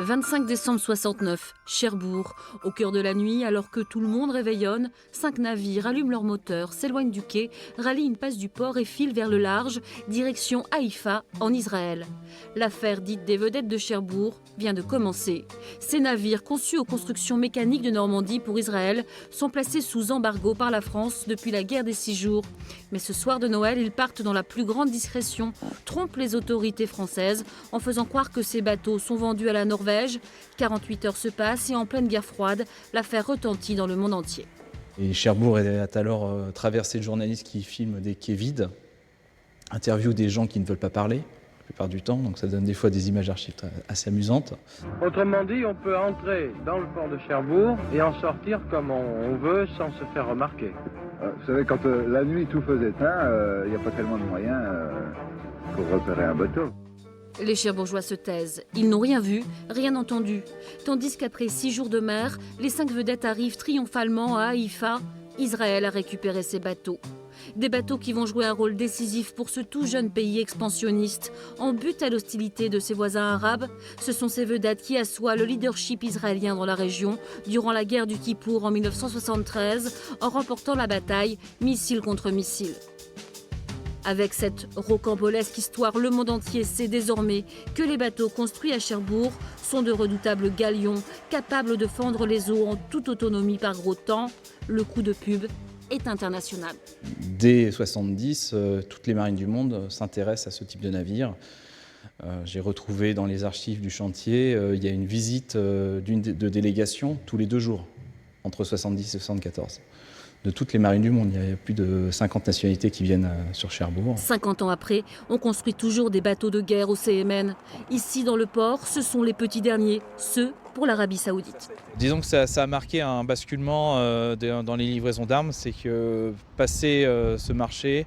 25 décembre 69, Cherbourg. Au cœur de la nuit, alors que tout le monde réveillonne, 5 navires allument leurs moteurs, s'éloignent du quai, rallient une passe du port et filent vers le large, direction Haïfa, en Israël. L'affaire dite des vedettes de Cherbourg vient de commencer. Ces navires, conçus aux constructions mécaniques de Normandie pour Israël, sont placés sous embargo par la France depuis la guerre des 6 jours. Mais ce soir de Noël, ils partent dans la plus grande discrétion, trompent les autorités françaises en faisant croire que ces bateaux sont vendus à la Norvège. 48 heures se passent et en pleine guerre froide, l'affaire retentit dans le monde entier. Et Cherbourg est alors traversé de journalistes qui filment des quais vides, interviewent des gens qui ne veulent pas parler, la plupart du temps, donc ça donne des fois des images d'archives assez amusantes. Autrement dit, on peut entrer dans le port de Cherbourg et en sortir comme on veut sans se faire remarquer. Vous savez, quand la nuit tout faisait éteint, il n'y a pas tellement de moyens pour repérer un bateau. Les Cherbourgeois se taisent. Ils n'ont rien vu, rien entendu. Tandis qu'après 6 jours de mer, les 5 vedettes arrivent triomphalement à Haïfa. Israël a récupéré ces bateaux. Des bateaux qui vont jouer un rôle décisif pour ce tout jeune pays expansionniste. En but à l'hostilité de ses voisins arabes, ce sont ces vedettes qui assoient le leadership israélien dans la région durant la guerre du Kippour en 1973, en remportant la bataille missile contre missile. Avec cette rocambolesque histoire, le monde entier sait désormais que les bateaux construits à Cherbourg sont de redoutables galions, capables de fendre les eaux en toute autonomie par gros temps. Le coup de pub est international. Dès 70, toutes les marines du monde s'intéressent à ce type de navire. J'ai retrouvé dans les archives du chantier, il y a une visite de délégation tous les 2 jours, entre 70 et 74. De toutes les marines du monde. Il y a plus de 50 nationalités qui viennent sur Cherbourg. 50 ans après, on construit toujours des bateaux de guerre au CMN. Ici, dans le port, ce sont les petits derniers, ceux pour l'Arabie Saoudite. Disons que ça a marqué un basculement dans les livraisons d'armes. C'est que, passé ce marché,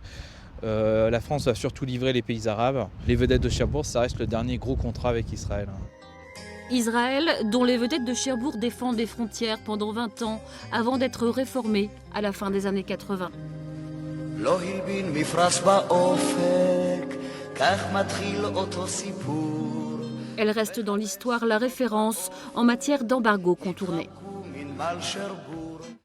la France va surtout livrer les pays arabes. Les vedettes de Cherbourg, ça reste le dernier gros contrat avec Israël. Israël, dont les vedettes de Cherbourg défendent les frontières pendant 20 ans, avant d'être réformées à la fin des années 80. Elle reste dans l'histoire la référence en matière d'embargo contourné.